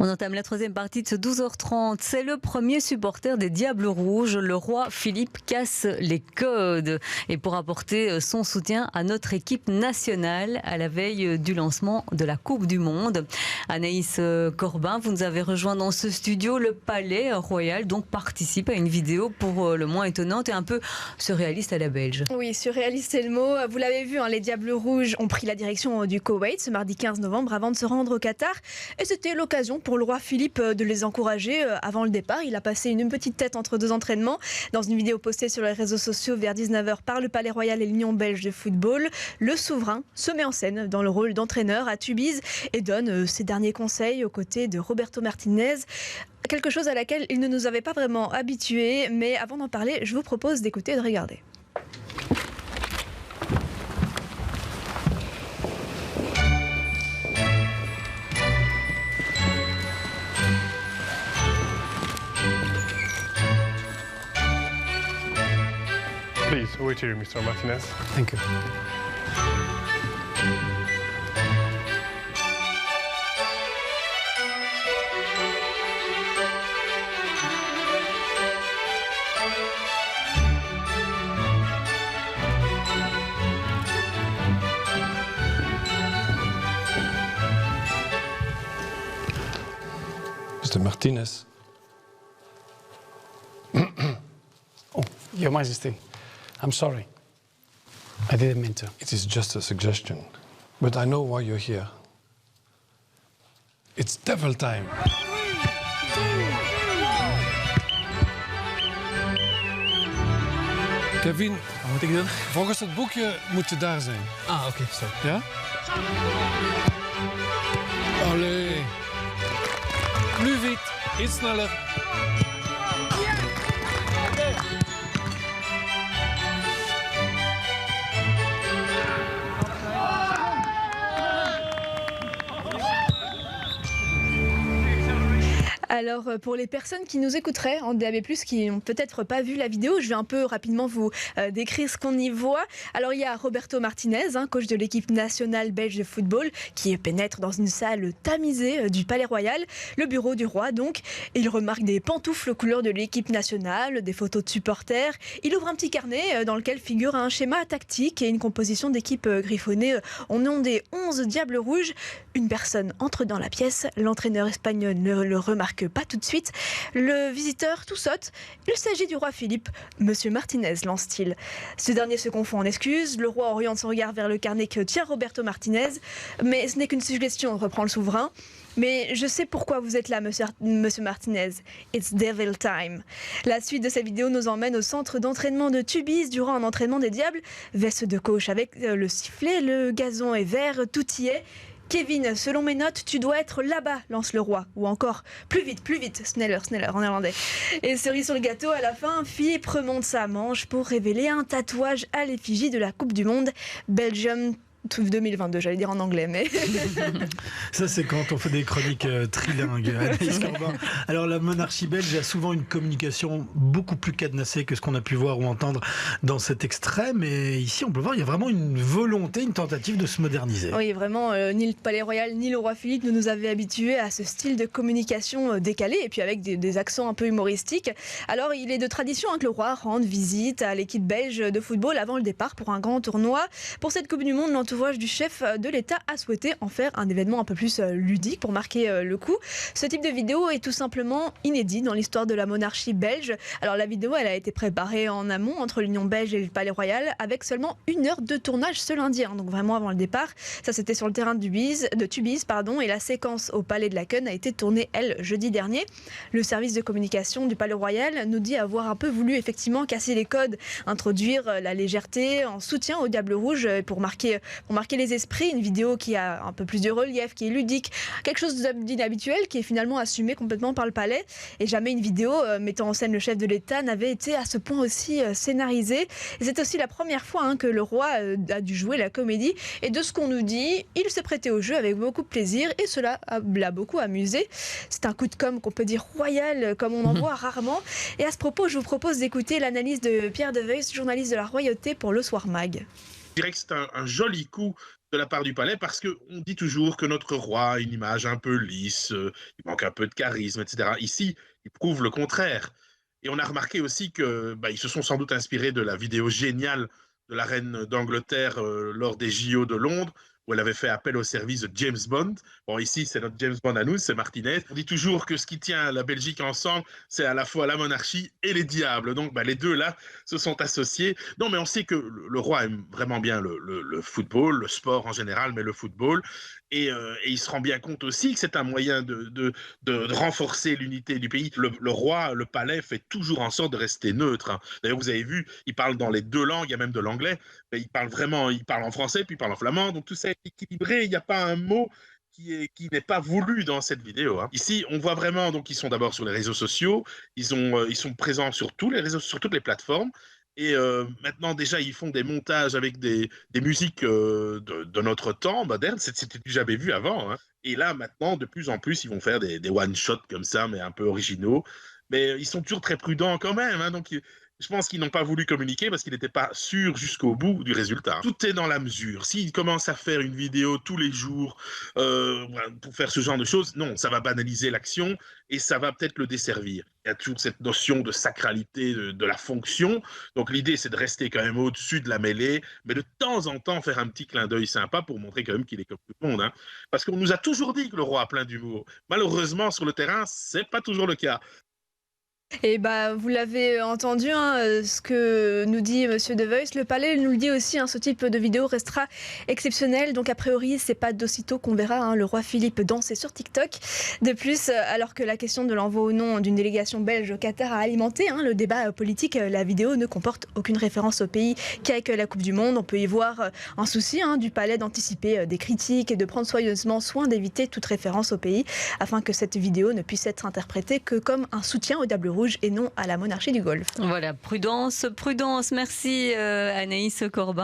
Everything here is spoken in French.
On entame la troisième partie de ce 12h30. C'est le premier supporter des Diables Rouges. Le roi Philippe casse les codes. Et pour apporter son soutien à notre équipe nationale à la veille du lancement de la Coupe du Monde. Anaïs Corbin, vous nous avez rejoint dans ce studio. Le Palais Royal donc participe à une vidéo pour le moins étonnante et un peu surréaliste à la belge. Oui, surréaliste c'est le mot. Vous l'avez vu, les Diables Rouges ont pris la direction du Koweït ce mardi 15 novembre avant de se rendre au Qatar. Et c'était l'occasion pour le roi Philippe de les encourager avant le départ. Il a passé une petite tête entre deux entraînements. Dans une vidéo postée sur les réseaux sociaux vers 19h par le Palais Royal et l'Union belge de football, le souverain se met en scène dans le rôle d'entraîneur à Tubize et donne ses derniers conseils aux côtés de Roberto Martinez. Quelque chose à laquelle il ne nous avait pas vraiment habitués. Mais avant d'en parler, je vous propose d'écouter et de regarder. Please, wait here, Mr. Martinez. Thank you. Mr. Martinez. Oh, Your Majesty, I'm sorry. I didn't mean to. It is just a suggestion, but I know why you're here. It's devil time. Kevin, Wat moet ik doen? volgens het boekje moet je daar zijn. Ah, oké, sorry. Ja? Allee. Plus vite, iets sneller. Alors, pour les personnes qui nous écouteraient en DAB+, qui n'ont peut-être pas vu la vidéo, je vais un peu rapidement vous décrire ce qu'on y voit. Alors, il y a Roberto Martinez, coach de l'équipe nationale belge de football, qui pénètre dans une salle tamisée du Palais Royal, le bureau du roi donc. Il remarque des pantoufles aux couleurs de l'équipe nationale, des photos de supporters. Il ouvre un petit carnet dans lequel figure un schéma tactique et une composition d'équipe griffonnée au nom des 11 Diables Rouges. Une personne entre dans la pièce, l'entraîneur espagnol ne le remarque pas tout de suite. Le visiteur tout saute. Il s'agit du roi Philippe. Monsieur Martinez, lance-t-il. Ce dernier se confond en excuses. Le roi oriente son regard vers le carnet que tient Roberto Martinez. Mais ce n'est qu'une suggestion, reprend le souverain. Mais je sais pourquoi vous êtes là, monsieur Martinez. It's devil time. La suite de cette vidéo nous emmène au centre d'entraînement de Tubize durant un entraînement des Diables. Veste de coach avec le sifflet, le gazon est vert, tout y est. Kevin, selon mes notes, tu dois être là-bas, lance le roi. Ou encore, plus vite, sneller en néerlandais. Et cerise sur le gâteau, à la fin, Philippe remonte sa manche pour révéler un tatouage à l'effigie de la Coupe du Monde. Belgium 2022, j'allais dire en anglais, mais... Ça, c'est quand on fait des chroniques trilingues. Anaïs Corbin. Alors, la monarchie belge a souvent une communication beaucoup plus cadenassée que ce qu'on a pu voir ou entendre dans cet extrait. Mais ici, on peut voir, il y a vraiment une volonté, une tentative de se moderniser. Oui, vraiment, ni le Palais Royal, ni le roi Philippe ne nous avaient habitués à ce style de communication décalé, et puis avec des accents un peu humoristiques. Alors, il est de tradition que le roi rende visite à l'équipe belge de football avant le départ pour un grand tournoi. Pour cette Coupe du Monde, l'entourage du chef de l'État a souhaité en faire un événement un peu plus ludique pour marquer le coup. Ce type de vidéo est tout simplement inédit dans l'histoire de la monarchie belge. Alors la vidéo, elle a été préparée en amont entre l'Union belge et le Palais Royal avec seulement 1 heure de tournage ce lundi, donc vraiment avant le départ. Ça, c'était sur le terrain de Tubize, et la séquence au Palais de Laken a été tournée, elle, jeudi dernier. Le service de communication du Palais Royal nous dit avoir un peu voulu effectivement casser les codes, introduire la légèreté en soutien aux Diables Rouges pour marquer les esprits, une vidéo qui a un peu plus de relief, qui est ludique, quelque chose d'inhabituel qui est finalement assumé complètement par le palais. Et jamais une vidéo mettant en scène le chef de l'État n'avait été à ce point aussi scénarisée. Et c'est aussi la première fois que le roi a dû jouer la comédie. Et de ce qu'on nous dit, il s'est prêté au jeu avec beaucoup de plaisir et cela l'a beaucoup amusé. C'est un coup de com' qu'on peut dire royal, comme on en voit rarement. Et à ce propos, je vous propose d'écouter l'analyse de Pierre Deveuille, journaliste de la Royauté pour Le Soir Mag. Je dirais que c'est un joli coup de la part du palais parce qu'on dit toujours que notre roi a une image un peu lisse, il manque un peu de charisme, etc. Ici, il prouve le contraire. Et on a remarqué aussi que ils se sont sans doute inspirés de la vidéo géniale de la reine d'Angleterre lors des JO de Londres, où elle avait fait appel au service de James Bond. Bon, ici, c'est notre James Bond à nous, c'est Martinez. On dit toujours que ce qui tient la Belgique ensemble, c'est à la fois la monarchie et les diables. Donc, les deux, là, se sont associés. Non, mais on sait que le roi aime vraiment bien le football, le sport en général, mais le football. Et il se rend bien compte aussi que c'est un moyen de renforcer l'unité du pays. Le roi, le palais, fait toujours en sorte de rester neutre, hein. D'ailleurs, vous avez vu, il parle dans les deux langues, il y a même de l'anglais, mais il parle en français, puis il parle en flamand, donc tout ça est équilibré, il n'y a pas un mot qui n'est pas voulu dans cette vidéo, hein. Ici, on voit vraiment, donc ils sont d'abord sur les réseaux sociaux, ils sont présents sur tous les réseaux, sur toutes les plateformes. Et maintenant, déjà, ils font des montages avec des musiques de notre temps moderne. C'était jamais vu avant, hein. Et là, maintenant, de plus en plus, ils vont faire des one-shots comme ça, mais un peu originaux. Mais ils sont toujours très prudents quand même, hein. Donc, je pense qu'ils n'ont pas voulu communiquer parce qu'ils n'étaient pas sûrs jusqu'au bout du résultat. Tout est dans la mesure. S'ils commencent à faire une vidéo tous les jours pour faire ce genre de choses, non, ça va banaliser l'action et ça va peut-être le desservir. Il y a toujours cette notion de sacralité de la fonction. Donc l'idée, c'est de rester quand même au-dessus de la mêlée, mais de temps en temps faire un petit clin d'œil sympa pour montrer quand même qu'il est comme tout le monde, hein. Parce qu'on nous a toujours dit que le roi a plein d'humour. Malheureusement, sur le terrain, c'est pas toujours le cas. Et vous l'avez entendu, hein, ce que nous dit Monsieur De Voice. Le palais nous le dit aussi, hein, ce type de vidéo restera exceptionnel. Donc a priori, c'est pas d'aussitôt qu'on verra, hein, le roi Philippe danser sur TikTok. De plus, alors que la question de l'envoi ou non d'une délégation belge au Qatar a alimenté, hein, le débat politique, la vidéo ne comporte aucune référence au pays qu'avec la Coupe du Monde. On peut y voir un souci, hein, du palais d'anticiper des critiques et de prendre soigneusement soin d'éviter toute référence au pays, afin que cette vidéo ne puisse être interprétée que comme un soutien au Diable Rouge et non à la monarchie du Golfe. Voilà, prudence, prudence. Merci Anaïs Corbin.